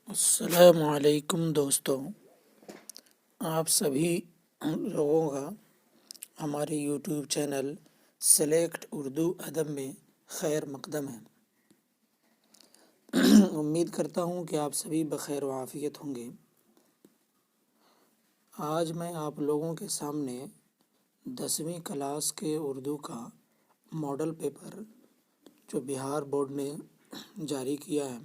السلام علیکم دوستوں، آپ سبھی لوگوں کا ہمارے یوٹیوب چینل سلیکٹ اردو ادب میں خیر مقدم ہے۔ امید کرتا ہوں کہ آپ سبھی بخیر و عافیت ہوں گے۔ آج میں آپ لوگوں کے سامنے 10ویں کلاس کے اردو کا ماڈل پیپر جو بہار بورڈ نے جاری کیا ہے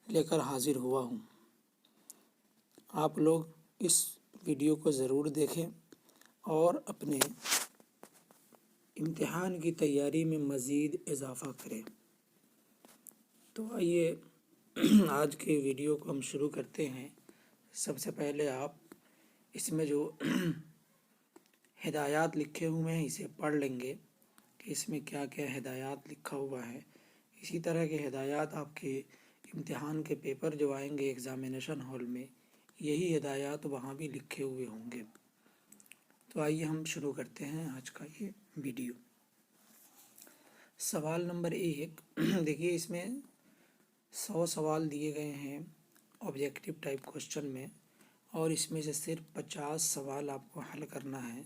لے کر حاضر ہوا ہوں۔ آپ لوگ اس ویڈیو کو ضرور دیکھیں اور اپنے امتحان کی تیاری میں مزید اضافہ کریں۔ تو آئیے آج کے ویڈیو کو ہم شروع کرتے ہیں۔ سب سے پہلے آپ اس میں جو ہدایات لکھے ہوئے ہیں اسے پڑھ لیں گے کہ اس میں کیا کیا ہدایات لکھا ہوا ہے۔ اسی طرح کے ہدایات آپ کے امتحان کے پیپر جو آئیں گے ایگزامینیشن ہال میں، یہی ہدایات وہاں بھی لکھے ہوئے ہوں گے۔ تو آئیے ہم شروع کرتے ہیں آج کا یہ ویڈیو۔ سوال نمبر 1 دیکھیے، اس میں 100 سوال دیے گئے ہیں آبجیکٹیو ٹائپ کوشچن میں، اور اس میں سے صرف 50 سوال آپ کو حل کرنا ہے۔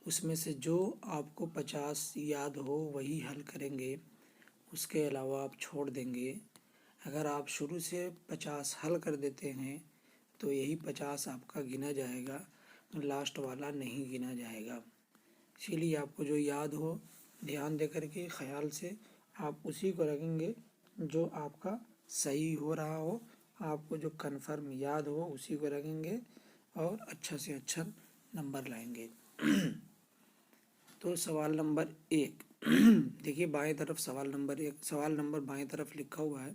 اس میں سے جو آپ کو 50 یاد ہو وہی حل کریں گے، اس کے علاوہ آپ چھوڑ دیں گے۔ اگر آپ شروع سے 50 حل کر دیتے ہیں تو یہی 50 آپ کا گنا جائے گا، لاسٹ والا نہیں گنا جائے گا۔ اسی لیے آپ کو جو یاد ہو دھیان دے کر کے خیال سے آپ اسی کو رکھیں گے، جو آپ کا صحیح ہو رہا ہو، آپ کو جو کنفرم یاد ہو اسی کو رکھیں گے اور اچھا سے اچھا نمبر لائیں گے۔ تو سوال نمبر 1 دیکھیے، بائیں طرف سوال نمبر بائیں طرف لکھا ہوا ہے،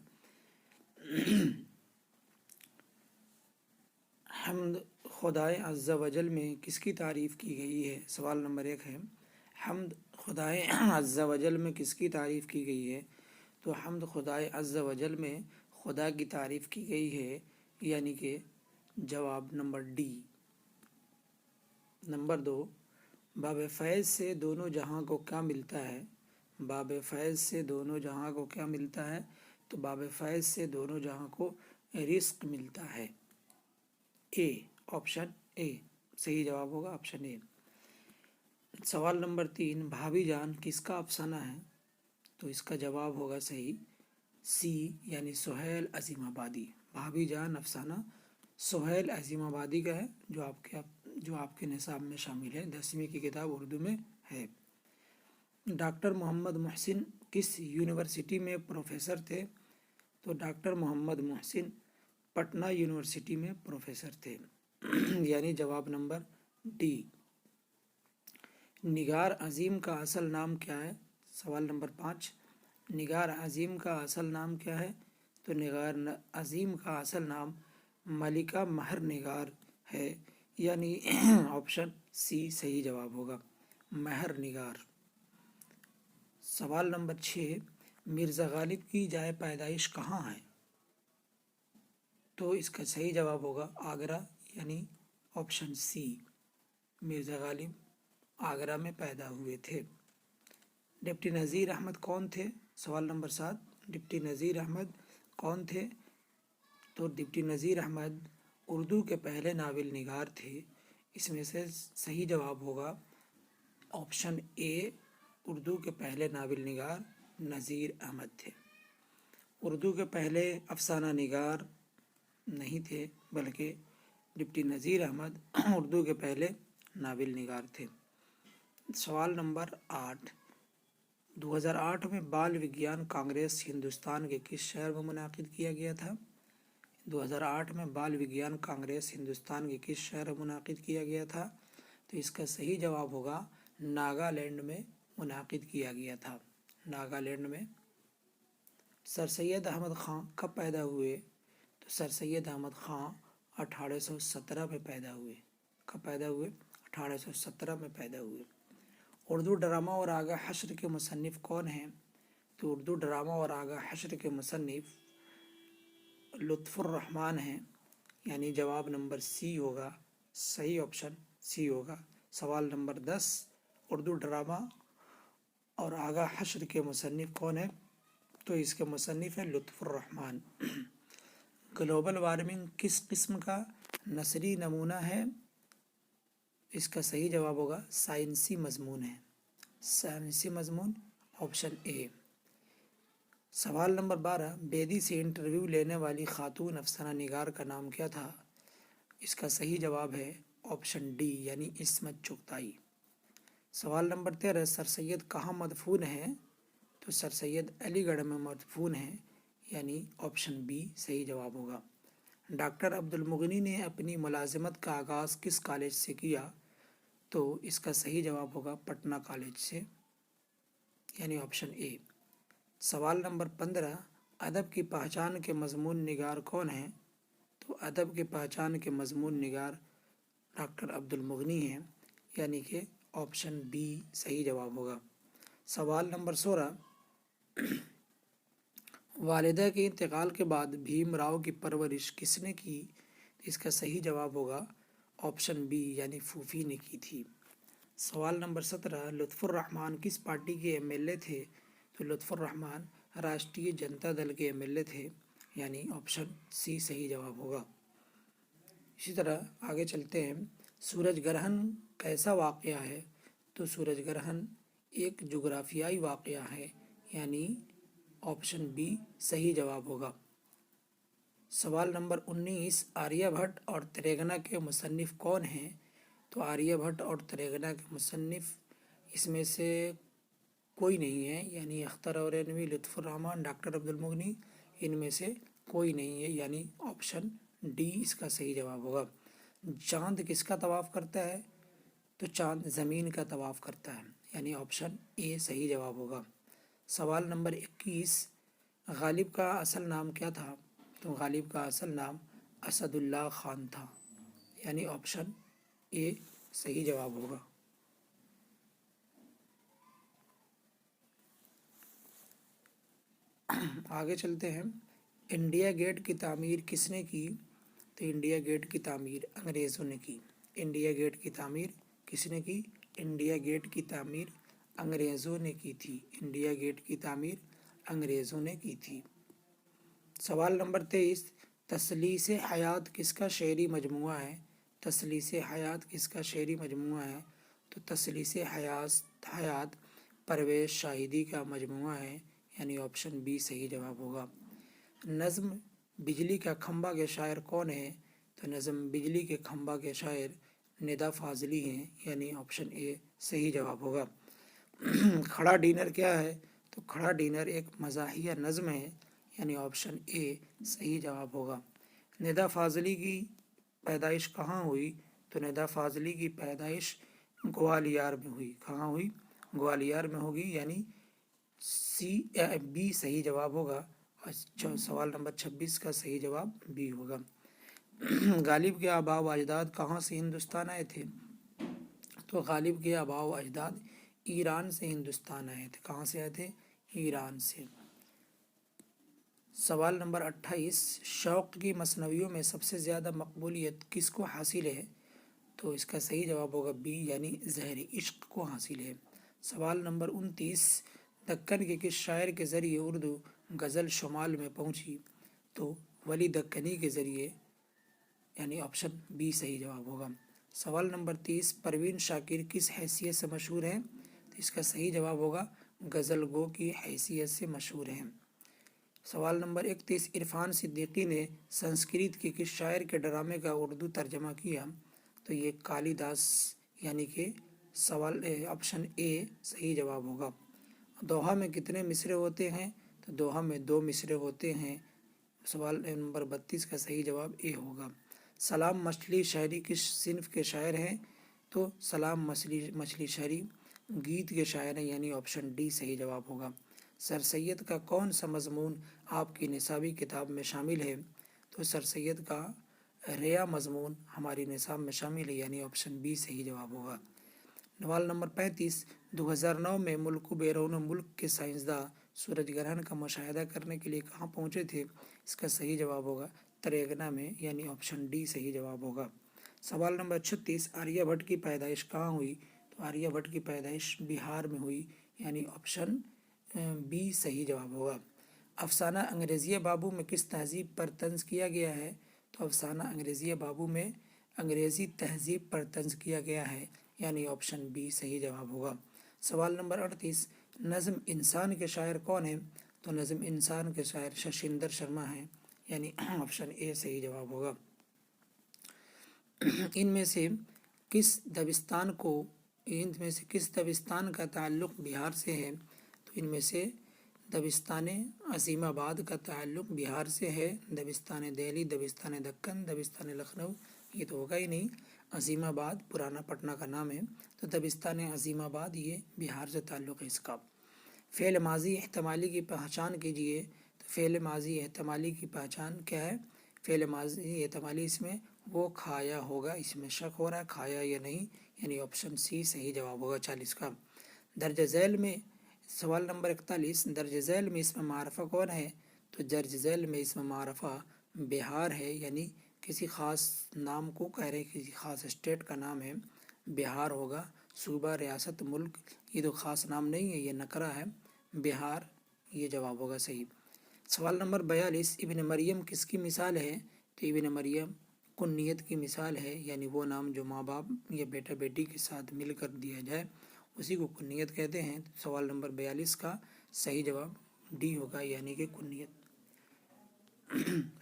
حمد خدائے عز و جل میں کس کی تعریف کی گئی ہے؟ سوال نمبر 1 ہے، حمد خدائے عز و جل میں کس کی تعریف کی گئی ہے؟ تو حمد خدائے عز و جل میں خدا کی تعریف کی گئی ہے، یعنی کہ جواب نمبر ڈی۔ نمبر 2، باب فیض سے دونوں جہاں کو کیا ملتا ہے؟ باب فیض سے دونوں جہاں کو کیا ملتا ہے؟ تو باب فیض سے دونوں جہاں کو رزق ملتا ہے۔ اے، آپشن اے صحیح جواب ہوگا، آپشن اے۔ سوال نمبر 3، بھابھی جان کس کا افسانہ ہے؟ تو اس کا جواب ہوگا صحیح سی، یعنی سہیل عظیم آبادی۔ بھابھی جان افسانہ سہیل عظیم آبادی کا ہے، جو آپ کے نصاب میں شامل ہے، 10ویں کی کتاب اردو میں ہے۔ ڈاکٹر محمد محسن کس یونیورسٹی میں پروفیسر تھے؟ تو ڈاکٹر محمد محسن پٹنہ یونیورسٹی میں پروفیسر تھے، یعنی جواب نمبر ڈی۔ نگار عظیم کا اصل نام کیا ہے؟ سوال نمبر 5، نگار عظیم کا اصل نام کیا ہے؟ تو نگار عظیم کا اصل نام ملکہ مہر نگار ہے، یعنی آپشن سی صحیح جواب ہوگا، مہر نگار۔ سوال نمبر 6، مرزا غالب کی جائے پیدائش کہاں ہے؟ تو اس کا صحیح جواب ہوگا آگرہ، یعنی آپشن سی، مرزا غالب آگرہ میں پیدا ہوئے تھے۔ ڈپٹی نذیر احمد کون تھے؟ سوال نمبر 7، ڈپٹی نذیر احمد کون تھے؟ تو ڈپٹی نذیر احمد اردو کے پہلے ناول نگار تھے۔ اس میں سے صحیح جواب ہوگا آپشن اے، اردو کے پہلے ناول نگار نذیر احمد تھے۔ اردو کے پہلے افسانہ نگار نہیں تھے، بلکہ ڈپٹی نذیر احمد اردو کے پہلے ناول نگار تھے۔ سوال نمبر 8، 2008 میں بال وگیان کانگریس ہندوستان کے کس شہر میں منعقد کیا گیا تھا؟ 2008 میں بال وگیان کانگریس ہندوستان کے کس شہر میں منعقد کیا گیا تھا؟ تو اس کا صحیح جواب ہوگا ناگالینڈ میں منعقد کیا گیا تھا، ناگالینڈ میں۔ سر سید احمد خان کب پیدا ہوئے؟ تو سر سید احمد خان 1817 میں پیدا ہوئے۔ کب پیدا ہوئے؟ 1817 میں پیدا ہوئے۔ اردو ڈرامہ اور آغا حشر کے مصنف کون ہیں؟ تو اردو ڈرامہ اور آغا حشر کے مصنف لطف الرحمن ہیں، یعنی جواب نمبر سی ہوگا، صحیح آپشن سی ہوگا۔ سوال نمبر 10، اردو ڈرامہ اور آغا حشر کے مصنف کون ہیں؟ تو اس کے مصنف ہیں لطف الرحمن۔ ग्लोबल वार्मिंग किस किस्म का नसरी नमूना है? इसका सही जवाब होगा साइंसी मजमून है, साइंसी मजमून, ऑप्शन ए। सवाल नंबर 12, बेदी से इंटरव्यू लेने वाली खातून अफसाना निगार का नाम क्या था? इसका सही जवाब है ऑप्शन डी यानी इस्मत चुगताई। सवाल नंबर 13, सर सैयद कहाँ मदफून है? तो सर सैयद अलीगढ़ में मदफून है, यानी ऑप्शन बी सही जवाब होगा। डॉक्टर अब्दुल मुगनी ने अपनी मुलाजिमत का आगाज़ किस कॉलेज से किया? तो इसका सही जवाब होगा पटना कॉलेज से, यानी ऑप्शन ए। सवाल नंबर 15, अदब की पहचान के मजमून निगार कौन है? तो अदब की पहचान के मजमून निगार डॉक्टर अब्दुल मुगनी हैं, यानी कि ऑप्शन बी सही जवाब होगा। सवाल नंबर 16, वालिदा के इंतकाल के बाद भीम राव की परवरिश किसने की? इसका सही जवाब होगा ऑप्शन बी यानी फूफी ने की थी। सवाल नंबर 17, लुत्फुर रहमान किस पार्टी के एमएलए थे? तो लुत्फुर रहमान राष्ट्रीय जनता दल के एमएलए थे, यानी ऑप्शन सी सही जवाब होगा। इसी तरह आगे चलते हैं। सूरज ग्रहण कैसा वाक़या है? तो सूरज ग्रहण एक जुग्राफियाई वाक़या है, यानी ऑप्शन बी सही जवाब होगा। सवाल नंबर 19, आर्यभट्ट और त्रिगना के मुसन्निफ़ कौन हैं? तो आर्यभट्ट और त्रिगना के मुसन्निफ़ इसमें से कोई नहीं है, यानी अख्तर औरैनवी, लुत्फुर रहमान, डॉक्टर अब्दुल मुगनी, इनमें से कोई नहीं है, यानी ऑप्शन डी इसका सही जवाब होगा। चाँद किसका तवाफ़ करता है? तो चाँद ज़मीन का तवाफ़ करता है, यानी ऑप्शन ए सही जवाब होगा। सवाल नंबर 21, गालिब का असल नाम क्या था? तो गालिब का असल नाम असदुल्ला खान था, यानी ऑप्शन ए सही जवाब होगा। आगे चलते हैं। इंडिया गेट की तामीर किसने की? तो इंडिया गेट की तामीर अंग्रेज़ों ने की। इंडिया गेट की तामीर किसने की? इंडिया गेट की तामीर अंग्रेज़ों ने की थी। इंडिया गेट की तामीर अंग्रेज़ों ने की थी। सवाल नंबर 23, तसलीस हयात किसका शेरी मजमुआ है? तसलीस हयात किसका शेरी मजमुआ है? तो तसलीस हयात परवेज़ शाहिदी का मजमुआ है, यानी ऑप्शन बी सही जवाब होगा। नज़्म बिजली का खंबा के शायर कौन है? तो नज़्म बिजली के खंबा के शायर निदा फाजली हैं, यानी ऑप्शन ए सही जवाब होगा। खड़ा डिनर क्या है? तो खड़ा डिनर एक मज़ाहिया नज़्म है, यानी ऑप्शन ए सही जवाब होगा। निदा फाजली की पैदाइश कहाँ हुई? तो निदा फाजली की पैदाइश ग्वालियर में हुई। कहाँ हुई? ग्वालियर में होगी, यानी बी सही जवाब होगा। और सवाल नंबर 26 का सही जवाब बी होगा। गालिब के आबाओ अजदाद कहाँ से हिंदुस्तान आए थे? तो गालिब के आबाओ अजदाद ईरान से हिंदुस्तान आए थे। कहाँ से आए थे? ईरान से। सवाल नंबर 28, शौक़ की मसनवियों में सबसे ज़्यादा मकबूलियत किसको हासिल है? तो इसका सही जवाब होगा बी यानी ज़हर इश्क को हासिल है। सवाल नंबर 29, दक्कन के किस शायर के ज़रिए उर्दू गज़ल शुमाल में पहुंची? तो वली दक्कनी के ज़रिए, यानी ऑप्शन बी सही जवाब होगा। सवाल नंबर 30, परवीन शाकिर किस हैसियत से मशहूर हैं? तो इसका सही जवाब होगा गज़ल गो की हैसियत से मशहूर हैं। सवाल नंबर 31, इरफान सिद्दीकी ने संस्कृत के किस शायर के ड्रामे का उर्दू तर्जमा किया? तो ये कालिदास, यानी कि सवाल ऑप्शन ए सही जवाब होगा। दोहा में कितने मिसरे होते हैं? तो दोहा में 2 मिसरे होते हैं। सवाल नंबर 32 का सही जवाब ए होगा। सलाम मछली शायरी किस सिन्फ के शायर हैं? तो सलाम मछली शायरी गीत के शायर हैं, यानी ऑप्शन डी सही जवाब होगा। सर सैयद का कौन सा मजमून आपकी निसाबी किताब में शामिल है? तो सर सैयद का रिया मजमून हमारी निसाब में शामिल है, यानी ऑप्शन बी सही जवाब होगा। सवाल नंबर 35, 2009 में मुल्क बैरून मुल्क के साइंसदान सूरज ग्रहण का मुशाहिदा करने के लिए कहाँ पहुँचे थे? इसका सही जवाब होगा त्रिगना में, यानी ऑप्शन डी सही जवाब होगा। सवाल नंबर 36, आर्यभट्ट की पैदाइश कहाँ हुई? तो आर्यभट्ट की पैदाइश बिहार में हुई, यानी ऑप्शन बी सही जवाब होगा। افسانہ انگریزیہ بابو میں کس تہذیب پر طنز کیا گیا ہے؟ تو افسانہ انگریزیہ بابو میں انگریزی تہذیب پر طنز کیا گیا ہے، یعنی آپشن بی صحیح جواب ہوگا۔ سوال نمبر 38، نظم انسان کے شاعر کون ہیں؟ تو نظم انسان کے شاعر ششندر شرما ہیں، یعنی آپشن اے صحیح جواب ہوگا۔ ان میں سے کس دبستان کا تعلق بہار سے ہے؟ تو ان میں سے دبستان عظیم آباد کا تعلق بہار سے ہے، دبستان دہلی، دبستان دکن، دبستان لکھنؤ یہ تو ہوگا ہی نہیں، عظیم آباد پرانا پٹنہ کا نام ہے، تو دبستان عظیم آباد یہ بہار سے تعلق ہے اس کا۔ فعل ماضی احتمالی کی پہچان کیجیے، تو فعل ماضی احتمالی کی پہچان کیا ہے؟ فعل ماضی احتمالی اس میں وہ کھایا ہوگا، اس میں شک ہو رہا ہے کھایا یا نہیں، یعنی آپشن سی صحیح جواب ہوگا 40 کا۔ درج ذیل میں سوال نمبر 41، درج ذیل میں اسم معرفہ کون ہے؟ تو درج ذیل میں اسم معرفہ بہار ہے، یعنی کسی خاص نام کو کہہ رہے، کسی خاص اسٹیٹ کا نام ہے، بہار ہوگا۔ صوبہ، ریاست، ملک یہ تو خاص نام نہیں ہے، یہ نکرہ ہے، بہار یہ جواب ہوگا صحیح۔ سوال نمبر 42، ابن مریم کس کی مثال ہے؟ تو ابن مریم کنیت کی مثال ہے، یعنی وہ نام جو ماں باپ یا بیٹا بیٹی کے ساتھ مل کر دیا جائے اسی کو کنیت کہتے ہیں۔ سوال نمبر 42 کا صحیح جواب ڈی ہوگا، یعنی کہ کنیت۔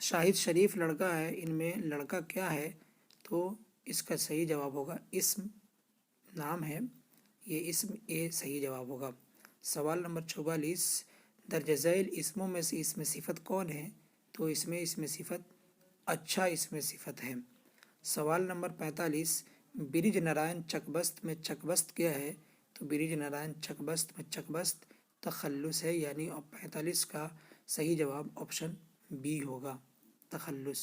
شاہد شریف لڑکا ہے، ان میں لڑکا کیا ہے؟ تو اس کا صحیح جواب ہوگا اسم نام ہے، یہ اسم اے صحیح جواب ہوگا۔ سوال نمبر 44، درج ذیل اسموں میں سے اسم صفت کون ہے؟ تو اس میں اسم صفت اچھا اسم صفت ہے۔ سوال نمبر 45، برج نارائن چک بست میں چک بست کیا ہے؟ تو برج نارائن چک بست میں چک بست تخلص ہے، یعنی 45 کا صحیح جواب آپشن بی ہوگا، تخلص۔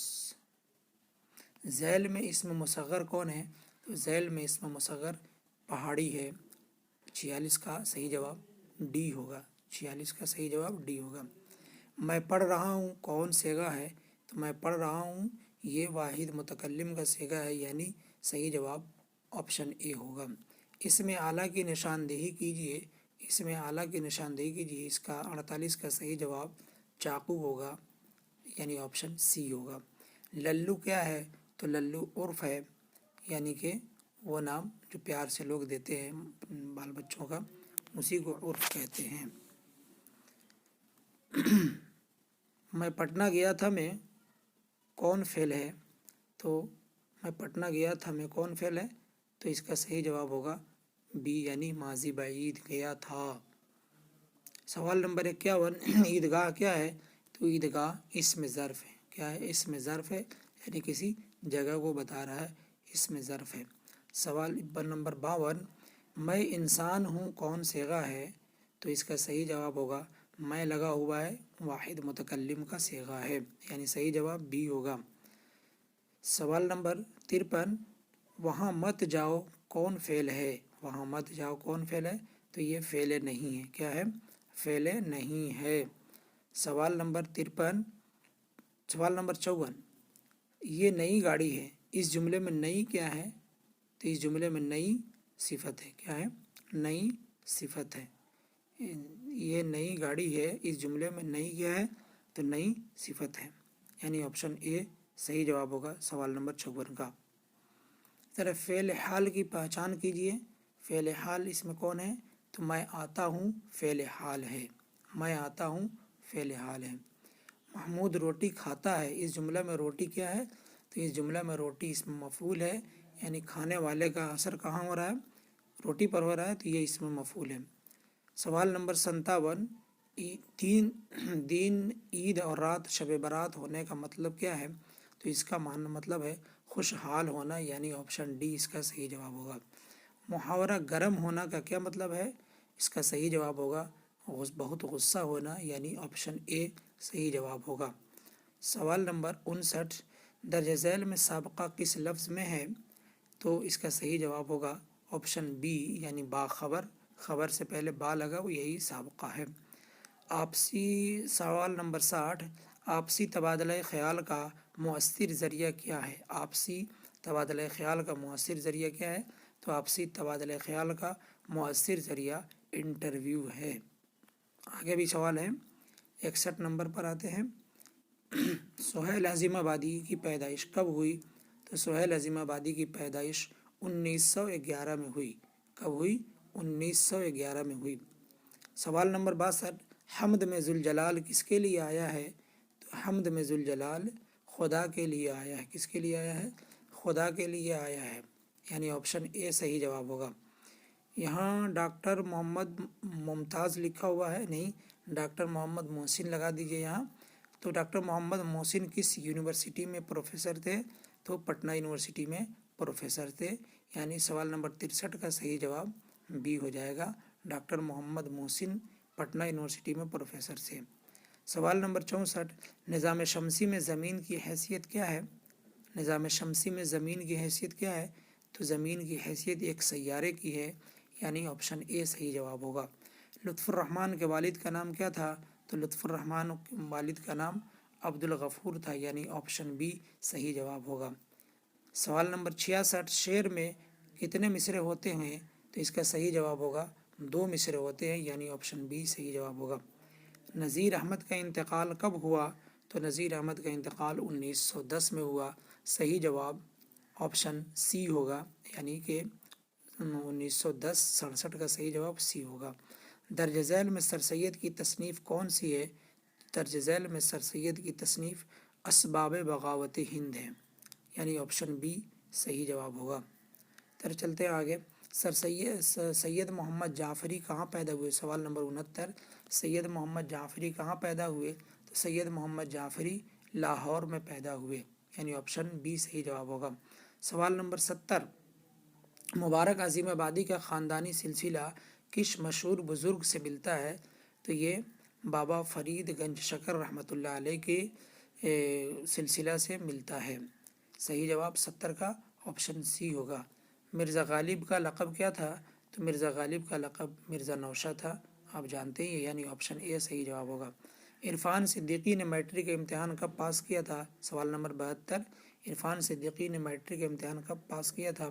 ذیل میں اسم مصغر کون ہے؟ تو ذیل میں اسم مصغر پہاڑی ہے، 46 کا صحیح جواب ڈی ہوگا، 46 کا صحیح جواب ڈی ہوگا۔ میں پڑھ رہا ہوں کون صیغہ ہے؟ تو میں پڑھ رہا ہوں یہ واحد متکلم کا صیغہ ہے، یعنی صحیح جواب آپشن اے ہوگا۔ اس میں اعلیٰ کی نشاندہی کیجیے، اس میں اعلیٰ کی نشاندہی کیجیے، اس کا 48 کا صحیح جواب چاقو ہوگا، یعنی آپشن سی ہوگا۔ للو کیا ہے؟ تو للو عرف ہے، یعنی کہ وہ نام جو پیار سے لوگ دیتے ہیں بال بچوں کا، اسی کو عرف کہتے ہیں۔ میں پٹنہ گیا تھا میں کون فعل ہے؟ تو میں پٹنہ گیا تھا میں کون فعل ہے؟ تو اس کا صحیح جواب ہوگا بی، یعنی ماضی بعید گیا تھا۔ سوال نمبر 51، عیدگاہ کیا ہے؟ تو عیدگاہ اسم ظرف ہے، کیا ہے؟ اسم ظرف ہے، یعنی کسی جگہ کو بتا رہا ہے، اسم ظرف ہے۔ سوال نمبر 52، میں انسان ہوں کون صیغہ ہے؟ تو اس کا صحیح جواب ہوگا میں لگا ہوا ہے، واحد متکلم کا صیغہ ہے، یعنی صحیح جواب بی ہوگا۔ سوال نمبر 53، وہاں مت جاؤ کون فعل ہے؟ وہاں مت جاؤ کون فعل ہے؟ تو یہ فعل نہیں ہے، کیا ہے؟ فعل نہیں ہے۔ سوال نمبر 54، یہ نئی گاڑی ہے، اس جملے میں نئی کیا ہے؟ تو اس جملے میں نئی صفت ہے، کیا ہے؟ نئی صفت ہے، یہ نئی گاڑی ہے، اس جملے میں نئی کیا ہے؟ تو نئی صفت ہے، یعنی آپشن اے صحیح جواب ہوگا سوال نمبر 54 کا۔ ذرا فعل حال کی پہچان کیجیے، فعل حال اس میں کون ہے؟ تو میں آتا ہوں فعل حال ہے، میں آتا ہوں فعل حال ہے۔ محمود روٹی کھاتا ہے، اس جملہ میں روٹی کیا ہے؟ تو اس جملہ میں روٹی اسم مفعول ہے، یعنی کھانے والے کا اثر کہاں ہو رہا ہے؟ روٹی پر ہو رہا ہے، تو یہ اسم مفعول ہے۔ سوال نمبر 57، دین عید اور رات شب برات ہونے کا مطلب کیا ہے؟ تو اس کا مطلب ہے خوشحال ہونا، یعنی آپشن ڈی اس کا صحیح جواب ہوگا۔ محاورہ گرم ہونا کا کیا مطلب ہے؟ اس کا صحیح جواب ہوگا بہت غصہ ہونا، یعنی آپشن اے صحیح جواب ہوگا۔ سوال نمبر 59، درج ذیل میں سابقہ کس لفظ میں ہے؟ تو اس کا صحیح جواب ہوگا آپشن بی، یعنی باخبر، خبر سے پہلے با لگا وہ یہی سابقہ ہے۔ آپسی سوال نمبر 60، آپسی تبادلہ خیال کا مؤثر ذریعہ کیا ہے؟ آپسی تبادلہ خیال کا مؤثر ذریعہ کیا ہے؟ تو آپسی تبادلہ خیال کا مؤثر ذریعہ انٹرویو ہے۔ آگے بھی سوال ہے 61 नंबर पर आते हैं। सुहेल अज़ीमाबादी की पैदाइश कब हुई? तो सुहेल अज़ीमाबादी की पैदाइश 1911 में हुई। कब हुई? 1911 में हुई। सवाल नंबर 62, हम्द में जुल जलाल किसके लिए आया है? तो हम्द में जुल जलाल खुदा के लिए आया है। किसके लिए आया है? खुदा के लिए आया है, यानी ऑप्शन ए सही जवाब होगा। यहाँ डॉक्टर मोहम्मद मुमताज़ लिखा हुआ है, नहीं, डॉक्टर मोहम्मद मोहसिन लगा दीजिए यहाँ। तो डॉक्टर मोहम्मद मोहसिन किस यूनिवर्सिटी में प्रोफेसर थे? तो पटना यूनिवर्सिटी में प्रोफेसर थे, यानी सवाल नंबर 63 का सही जवाब बी हो जाएगा। डॉक्टर मोहम्मद मोहसिन पटना यूनिवर्सिटी में प्रोफेसर थे। सवाल नंबर 64, निज़ाम शमसी में ज़मीन की हैसियत क्या है? निज़ाम शमसी में ज़मीन की हैसियत क्या है? तो ज़मीन की हैसियत एक सैयारे की है, यानी ऑप्शन ए सही जवाब होगा। लुत्फ़ुर्रहमान के वालिद का नाम क्या था? तो लुत्फ़ुर्रहमान के वालिद का नाम अब्दुल गफ़ूर था, यानी ऑप्शन बी सही जवाब होगा। सवाल नंबर 66, शेर में कितने मिसरे होते हैं? तो इसका सही जवाब होगा 2 मिसरे होते हैं, यानी ऑप्शन बी सही जवाब होगा। नज़ीर अहमद का इंतकाल कब हुआ? तो नज़ीर अहमद का इंतकाल 1910 में हुआ। सही जवाब ऑप्शन सी होगा, यानी कि 1910 67 का सही जवाब सी होगा। दर्ज झैल में सर सैयद की तसनीफ़ कौन सी है? दर्ज झैल में सर सैयद की तसनीफ़ असबाब बगावत हिंद है, यानी ऑप्शन बी सही जवाब होगा। तर चलते हैं आगे। सैयद मोहम्मद जाफ़री कहाँ पैदा हुए? सवाल नंबर 69, सैयद मोहम्मद जाफ़री कहाँ पैदा हुए? तो सैयद मोहम्मद जाफ़री लाहौर में पैदा हुए, यानी ऑप्शन बी सही जवाब होगा। सवाल नंबर 70, मुबारक अज़ीमाबादी का ख़ानदानी सिलसिला किस मशहूर बुज़ुर्ग से मिलता है? तो ये बाबा फ़रीद गंज शकर रहमतुल्लाह अलैह के सिलसिला से मिलता है। सही जवाब 70 का ऑप्शन सी होगा। मिर्ज़ा गालिब का लक़ब क्या था? तो मिर्ज़ा गालिब का लक़ब मिर्ज़ा नौशा था, आप जानते ही हैं, यानी ऑप्शन ए सही जवाब होगा। इरफ़ान सिद्दीकी ने मैट्रिक का इम्तिहान कब पास किया था? सवाल नंबर 72, इरफ़ान सिद्दीकी ने मैट्रिक का इम्तिहान कब पास किया था?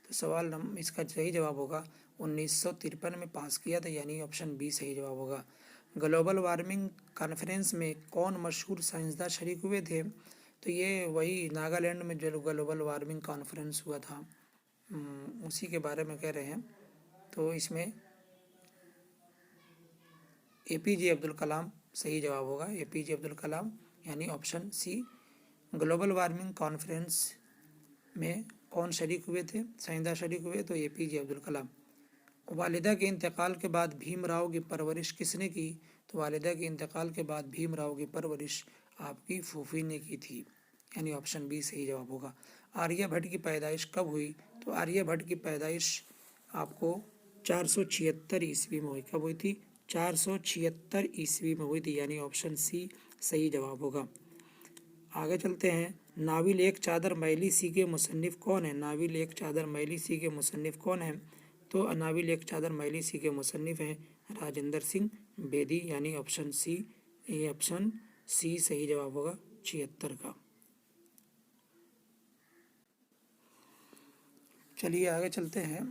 तो सवाल नंबर इसका सही जवाब होगा 1953 में पास किया था, यानी ऑप्शन बी सही जवाब होगा। ग्लोबल वार्मिंग कॉन्फ्रेंस में कौन मशहूर साइंसदान शरीक हुए थे? तो ये वही नागालैंड में जो ग्लोबल वार्मिंग कॉन्फ्रेंस हुआ था, उसी के बारे में कह रहे हैं। तो इसमें APJ अब्दुल कलाम सही जवाब होगा, APJ अब्दुल कलाम, यानी option C. Global warming conference में कौन शरीक हुए थे? साइंसदान शरीक हुए, तो APJ अब्दुल कलाम। वालिदा के इंतकाल के बाद भीमराव की परवरिश किसने की? तो वालिदा के इंतकाल के बाद भीमराव की परवरिश आपकी फूफी ने की थी, यानी ऑप्शन बी सही जवाब होगा। आर्यभट्ट की पैदाइश कब हुई? तो आर्यभट्ट की पैदाइश आपको 476 ईस्वी में हुई। कब हुई थी? 476 ईस्वी में हुई थी, यानी ऑप्शन सी सही जवाब होगा। आगे चलते हैं। नाविल एक चादर मैली सी के मुसन्निफ़ कौन है? नाविल एक चादर मैली सी के मुसन्निफ़ कौन है? तो नाविल एक चादर मैली सी के मुसन्निफ़ हैं राजेंद्र सिंह बेदी, यानी ऑप्शन सी, ये ऑप्शन सी सही जवाब होगा 76 का। चलिए आगे चलते हैं।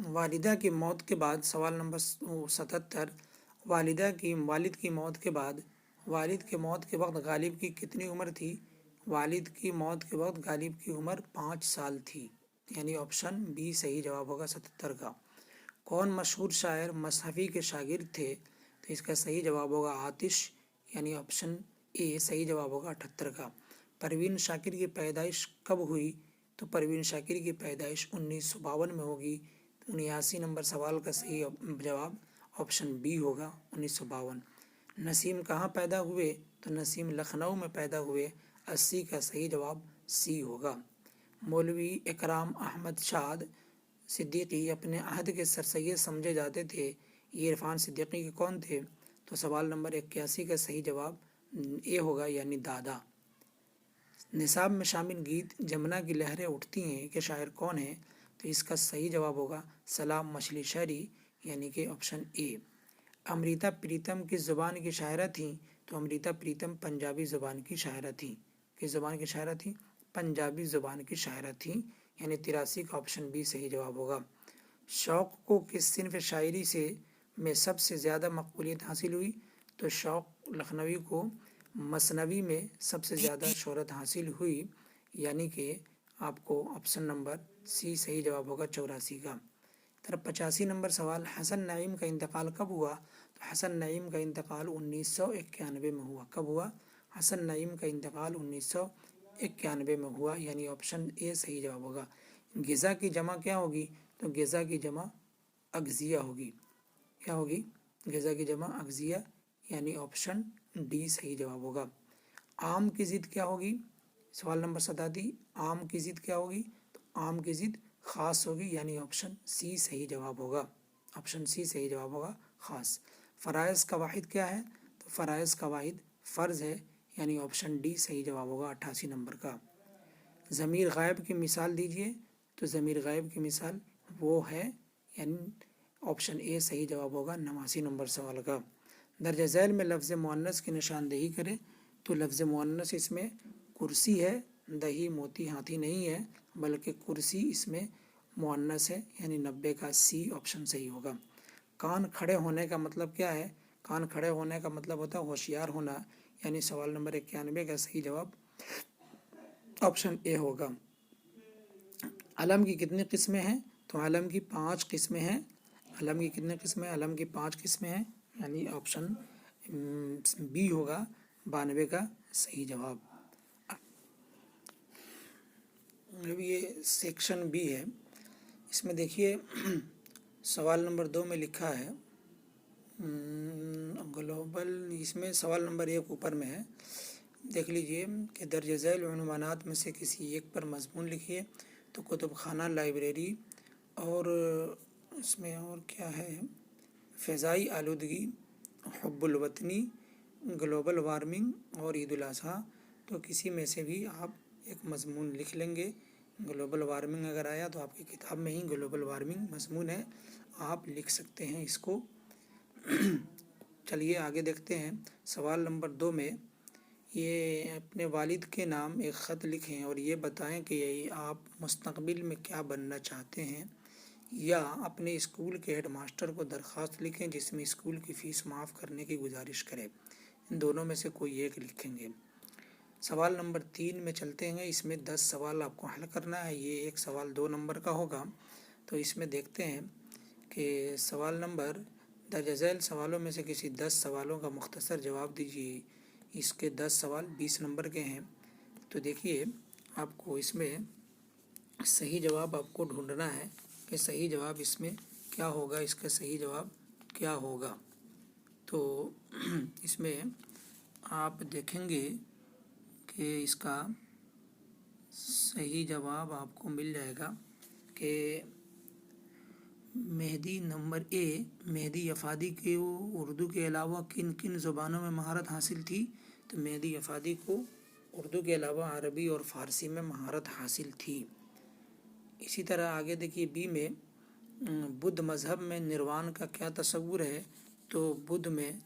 वालिदा की मौत के बाद, सवाल नंबर 77, वालिद की मौत के बाद, वालिद के मौत के वक्त गालिब की कितनी उम्र थी? वालिद की मौत के वक्त गालिब की उम्र 5 साल थी, यानी ऑप्शन बी सही जवाब होगा 77 का। कौन मशहूर शायर मसहफ़ी के शागिर्द थे? तो इसका सही जवाब होगा आतिश, यानी ऑप्शन ए सही जवाब होगा 78 का। परवीन शाकिर की पैदाइश कब हुई? तो परवीन शाकिर की पैदाइश 1952 में होगी। 79 नंबर सवाल का सही जवाब ऑप्शन बी होगा 1952। नसीम कहाँ पैदा हुए? तो नसीम लखनऊ में पैदा हुए, 80 का सही जवाब सी होगा। मौलवी इकराम अहमद शाद सिद्दीकी अपने अहद के सरसैयद समझे जाते थे, ये इरफान सिद्दीकी के कौन थे? तो सवाल नंबर 81 का सही जवाब ए होगा, यानी दादा। निसाब में शामिल गीत जमुना की लहरें उठती हैं के शायर कौन है? तो इसका सही जवाब होगा सलाम मछली शहरी, यानी कि ऑप्शन ए। अमृता प्रीतम किस ज़ुबान की शायरा थी? तो अमृता प्रीतम पंजाबी ज़ुबान की शायरा थी। किस ज़ुबान की शायरा थी? पंजाबी ज़ुबान की शायरा थी, यानी 83 का ऑप्शन बी सही जवाब होगा। शौक़ को किस सिन्फ़ शायरी से में सबसे ज़्यादा मकबूलियत हासिल हुई? तो शौक़ लखनवी को मसनवी में सबसे ज़्यादा शोहरत हासिल हुई, यानी कि आपको ऑप्शन नंबर सी सही जवाब होगा 84 का। तरफ 85 नंबर सवाल, हसन नईम का इंतकाल कब हुआ? तो हसन नईम का इंतकाल 1991 में हुआ। कब हुआ? हसन नईम का इंतकाल 1991 में हुआ, यानी ऑप्शन ए सही जवाब होगा। ग़िज़ा की जमा क्या होगी? तो ग़िज़ा की जमा अग़ज़िया होगी। क्या होगी? ग़िज़ा की जमा अग़ज़िया, यानी ऑप्शन डी सही जवाब होगा। आम की ज़िद क्या होगी? सवाल नंबर 87, आम की ज़िद क्या होगी? तो आम की ज़िद ख़ास होगी, यानी ऑप्शन सी सही जवाब होगा। ऑप्शन सी सही जवाब होगा, ख़ास। फ़राइज़ का वाहिद क्या है? तो फ़राइज़ का वाहिद फ़र्ज़ है, यानी ऑप्शन डी सही जवाब होगा 88 नंबर का। ज़मीर गायब की मिसाल दीजिए। तो ज़मीर गायब की मिसाल वो है, यानी ऑप्शन ए सही जवाब होगा 89 नंबर सवाल का। दर्ज झैल में लफ्ज़ मुअन्नस की निशानदेही करें। तो लफ्ज़ मुअन्नस इसमें कुर्सी है, दही मोती हाथी नहीं है, बल्कि कुर्सी इसमें मुअन्नस है, यानी 90 का सी ऑप्शन सही होगा। कान खड़े होने का मतलब क्या है? कान खड़े होने का मतलब होता है होशियार होना, यानी सवाल नंबर 91 का सही जवाब ऑप्शन ए होगा। अलम की कितनी किस्में हैं? तो अलम की 5 किस्में हैं। अलम की कितनी किस्में? अलम की 5 किस्में हैं, यानी ऑप्शन बी होगा 92 का सही जवाब। अब ये सेक्शन बी है, इसमें देखिए सवाल नंबर 2 में लिखा है ग्लोबल, इसमें सवाल नंबर 1 ऊपर में है, देख लीजिए कि दर्ज झैल उन्वानात में से किसी एक पर मज़मून लिखिए। तो कुतुब खाना, लाइब्रेरी, और इसमें और क्या है, फ़िज़ाई आलूदगी, हुब्बुल वतनी, ग्लोबल वार्मिंग और ईद उल अज़हा। तो किसी में से भी आप एक मज़मून लिख लेंगे। ग्लोबल वार्मिंग अगर आया तो आपकी किताब में ही ग्लोबल वार्मिंग मज़मून है, आप लिख सकते हैं इसको। चलिए आगे देखते हैं। सवाल नंबर 2 में ये अपने वालिद के नाम एक ख़त लिखें और ये बताएं कि आप मुस्तक़बिल में क्या बनना चाहते हैं, या अपने स्कूल के हेडमास्टर को दरख्वास्त लिखें जिसमें स्कूल की फ़ीस माफ़ करने की गुजारिश करें। इन दोनों में से कोई एक लिखेंगे। सवाल नंबर 3 में चलते हैं। इसमें 10 सवाल आपको हल करना है। ये एक सवाल 2 नंबर का होगा। तो इसमें देखते हैं कि सवाल नंबर, दर्ज झैल सवालों में से किसी 10 सवालों का मुख्तसर जवाब दीजिए। इसके 10 सवाल 20 नंबर के हैं। तो देखिए आपको इसमें सही जवाब आपको ढूंढना है कि सही जवाब इसमें क्या होगा, इसका सही जवाब क्या होगा। तो इसमें आप देखेंगे कि इसका सही जवाब आपको मिल जाएगा कि मेहदी नंबर ए, मेहदी अफादी के उर्दू के अलावा किन किन ज़ुबानों में महारत हासिल थी? तो मेहदी अफादी को उर्दू के अलावा अरबी और फ़ारसी में महारत हासिल थी। इसी तरह आगे देखिए बी में, बुद्ध मज़हब में निर्वाण का क्या तस्वुर है? तो बुद्ध में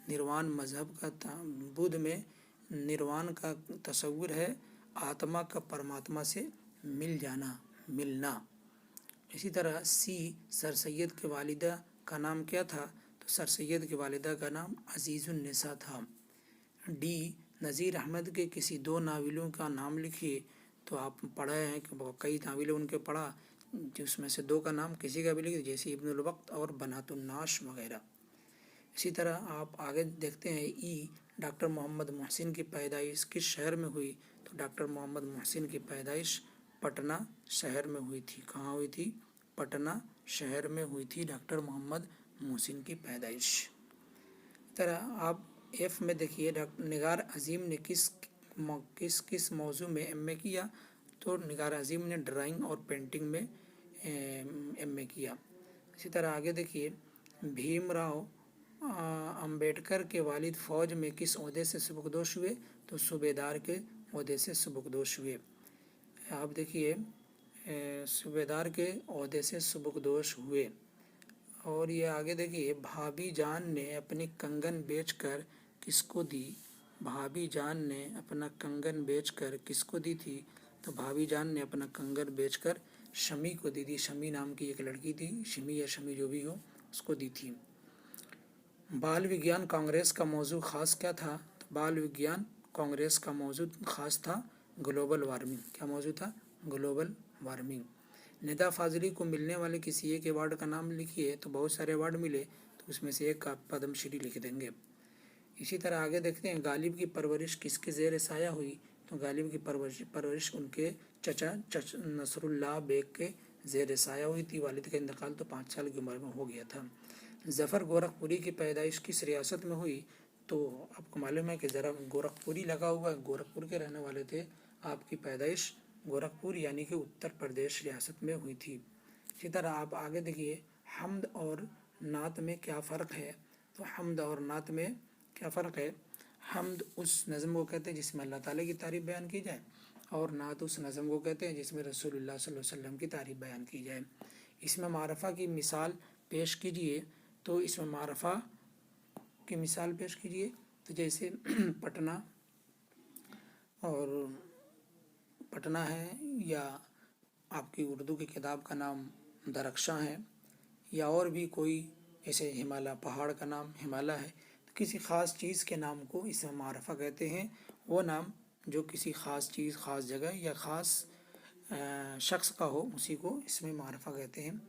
निर्वाण का तस्वुर है आत्मा का परमात्मा से मिल जाना, मिलना। इसी तरह सी, सर सैयद के वालिदा का नाम क्या था? तो सर सैयद के वालिदा का नाम अजीज़ुन निसा था। डी, नज़ीर अहमद के किसी 2 नावलों का नाम लिखिए। तो आप पढ़े हैं कि कई नावलें उनके पढ़ा, जिसमें से 2 का नाम किसी का भी लिखिए, जैसे इब्नुल वक्त और बनातुन नाश वगैरह। इसी तरह आप आगे देखते हैं ई, डॉक्टर मोहम्मद मोहसिन की पैदाइश किस शहर में हुई? तो डॉक्टर मोहम्मद मोहसिन की पैदाइश पटना शहर में हुई थी। कहाँ हुई थी? पटना शहर में हुई थी डॉक्टर मोहम्मद मोहसिन की पैदाइश। तरह आप एफ में देखिए, डॉक्टर निगार अजीम ने किस मौजू में एमए किया? तो निगार अजीम ने ड्राइंग और पेंटिंग में एमए किया। इसी तरह आगे देखिए, भीमराव अंबेडकर के वालिद फ़ौज में किस ओहदे से सुबकदोश हुए? तो सूबेदार के ओहदे से सुबकदोश हुए। आप देखिए सूबेदार के ओहदे से सुबकदोश हुए। और ये आगे देखिए, भाभी जान ने अपनी कंगन बेचकर किसको दी? भाभी जान ने अपना कंगन बेचकर किसको दी थी? तो भाभी जान ने अपना कंगन बेचकर शमी को दी थी। शमी नाम की एक लड़की थी, शिमी या शमी जो भी हो, उसको दी थी। बाल विज्ञान कांग्रेस का मौजू ख़ास क्या था? तो बाल विज्ञान कांग्रेस का मौजू ख़ास था ग्लोबल वार्मिंग। क्या मौजू था? Global warming. निदा फाजली को मिलने वाले किसी एक अवार्ड का नाम लिखिए। तो बहुत सारे अवार्ड मिले, तो उसमें से एक का पद्मश्री लिख देंगे। इसी तरह आगे देखते हैं, गालिब की परवरिश किसके ज़ेर साया हुई? तो गालिब की परवरिश उनके चचा नसरुल्लाह बेग के ज़ेर साया हुई थी। वालिद का इंतकाल तो 5 साल की उम्र में हो गया था। ज़फ़र गोरखपुरी की पैदाइश किस रियासत में हुई? तो आपको मालूम है कि ज़रा गोरखपुरी लगा हुआ है, गोरखपुर के रहने वाले थे। आपकी पैदाइश गोरखपुर यानी कि उत्तर प्रदेश रियासत में हुई थी। इसी तरह आप आगे देखिए, हम्द और नात में क्या फ़र्क है? तो हम्द और नात में क्या फ़र्क है? हम्द उस नज़म को कहते हैं जिसमें अल्लाह ताला की तारीफ़ बयान की जाए, और नात उस नज़म को कहते हैं जिसमें रसूलुल्लाह सल्लल्लाहु अलैहि वसल्लम की तारीफ़ बयान की जाए। इसमें मारफ़ा की मिसाल पेश कीजिए। तो इसमें मारफ़ा की मिसाल पेश कीजिए। तो जैसे पटना और पटना है, या आपकी उर्दू की किताब का नाम दरख्शां है, या और भी कोई ऐसे हिमालय पहाड़ का नाम हिमालय है। तो किसी ख़ास चीज़ के नाम को इसमें मारफ़ा कहते हैं। वो नाम जो किसी ख़ास चीज़, ख़ास जगह या ख़ास शख्स का हो, उसी को इसमें मारफ़ा कहते हैं।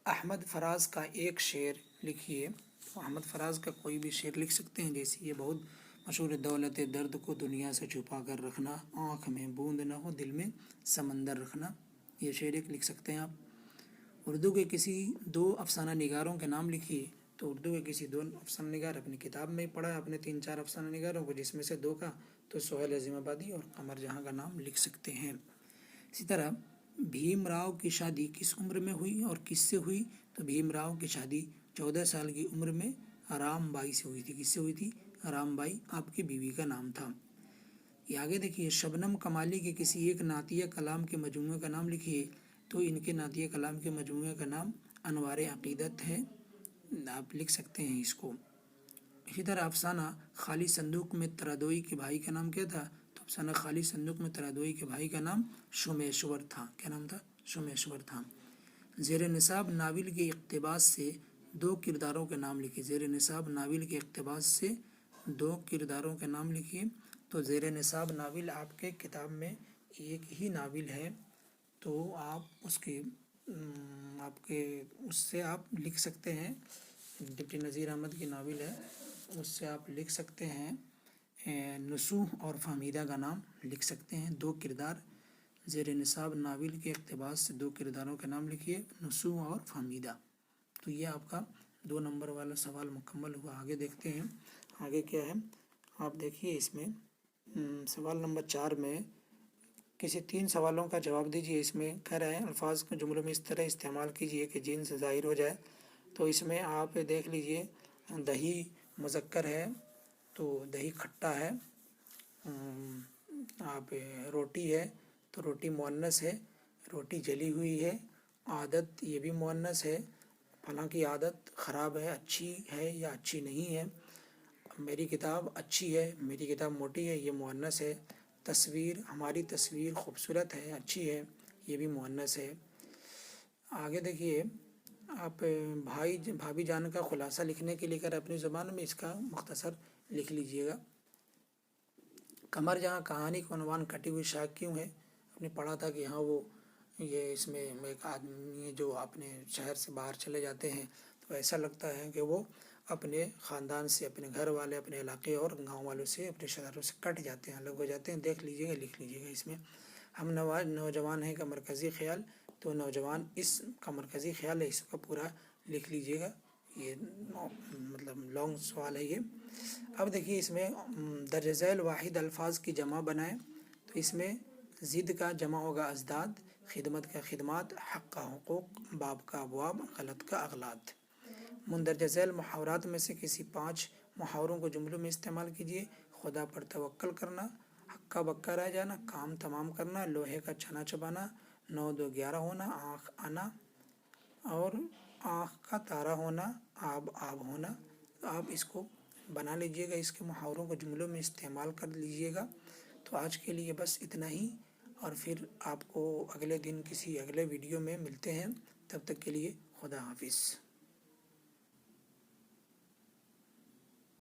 अहमद फराज का एक शेर लिखिए। तो अहमद फराज का कोई भी शेर लिख सकते हैं। जैसे ये बहुत मशहूर है, दौलत दर्द को दुनिया से छुपा कर रखना, आँख में बूंद न हो दिल में समंदर रखना। ये शेर एक लिख सकते हैं आप। उर्दू के किसी 2 अफसाना निगारों के नाम लिखिए। तो उर्दू के किसी 2 अफसाना निगार अपनी किताब में ही पढ़ा है अपने 3-4 अफसाना निगारों को, जिसमें से 2 का तो सोहेल अज़ीमाबादी और कमर जहाँ का नाम लिख सकते हैं। इसी तरह भीमराव की शादी किस उम्र में हुई और किससे हुई? तो भीमराव की शादी 14 साल की उम्र में रामबाई से हुई थी। किससे हुई थी? रामबाई आपकी बीवी का नाम था। ये आगे देखिए, शबनम कमाली के किसी एक नातिया कलाम के मजमूए का नाम लिखिए। तो इनके नातिया कलाम के मजमूए का नाम अनवार अक़ीदत है, आप लिख सकते हैं इसको। इसी तरह अफसाना खाली संदूक में तरादोई के भाई का नाम क्या था? तो अफसाना खाली संदूक में तरादोई के भाई का नाम शुमेश्वर था। क्या नाम था? शुमेश्वर था। ज़ेर निसाब नाविल के इक़्तिबास से 2 किरदारों के नाम लिखिए। ज़ेर निसाब नाविल के इक़्तिबास से 2 किरदारों के नाम लिखिए। तो ज़ेर निसाब नाविल आपके किताब में एक ही नाविल है, तो आप उसके आपके उससे आप लिख सकते हैं। डिप्टी नज़ीर अहमद की नाविल है, उससे आप लिख सकते हैं। नसूह और फहमीदा का नाम लिख सकते हैं। 2 किरदार ज़ेर निसाब नाविल के इक़्तिबास से 2 किरदारों के नाम लिखिए, नसूह और फहमीदा। तो ये आपका 2 नंबर वाला सवाल मुकम्मल हुआ। आगे देखते हैं, आगे क्या है। आप देखिए इसमें सवाल नंबर 4 में किसी 3 सवालों का जवाब दीजिए। इसमें कह रहे हैं अल्फाज को जुमलों में इस तरह इस्तेमाल कीजिए कि जिन्स ज़ाहिर हो जाए। तो इसमें आप देख लीजिए, दही मुज़क्कर है तो दही खट्टा है। आप रोटी है तो रोटी मुअन्नस है, रोटी जली हुई है। आदत ये भी मुअन्नस है, फलां की आदत ख़राब है, अच्छी है या अच्छी नहीं है। मेरी किताब अच्छी है, मेरी किताब मोटी है, ये मुअन्नस है। तस्वीर, हमारी तस्वीर खूबसूरत है, अच्छी है, ये भी मुअन्नस है। आगे देखिए, आप भाई भाभी जान का खुलासा लिखने के लिए कर अपनी ज़ुबान में इसका मुख्तसर लिख लीजिएगा। कमर जहाँ कहानी का उन्वान कटी हुई शाख क्यों है? आपने पढ़ा था कि हाँ वो ये इसमें एक आदमी जो अपने शहर से बाहर चले जाते हैं तो ऐसा लगता है कि वो अपने ख़ानदान से, अपने घर वाले, अपने इलाके और गांव वालों से, अपने रिश्तेदारों से कट जाते हैं, अलग हो जाते हैं। देख लीजिएगा, लिख लीजिएगा इसमें। हम नौजवान हैं का मरकज़ी ख्याल, तो नौजवान इस का मरकज़ी ख्याल है, इसका पूरा लिख लीजिएगा। ये मतलब लॉन्ग सवाल है ये। अब देखिए इसमें दर्ज झैल वाहिद अल्फाज की जमा बनाएं। तो इसमें ज़िद का जमा होगा अज़दाद, खिदमत का खिदमात, हक़ का हुकूक, बाब का अबवाब, गलत का अगलात। मुंदरज झैल मुहावरात में से किसी 5 मुहावरों को जुमलों में इस्तेमाल कीजिए। खुदा पर तवक्कल करना, हक्का बक्का रह जाना, काम तमाम करना, लोहे का छना चबाना, 9 2 11 होना, आँख आना और आँख का तारा होना, आब आब होना। आप इसको बना लीजिएगा, इसके मुहावरों को जुमलों में इस्तेमाल कर लीजिएगा। तो आज के लिए बस इतना ही। اور پھر آپ کو اگلے دن کسی اگلے ویڈیو میں ملتے ہیں. تب تک کے لیے خدا حافظ.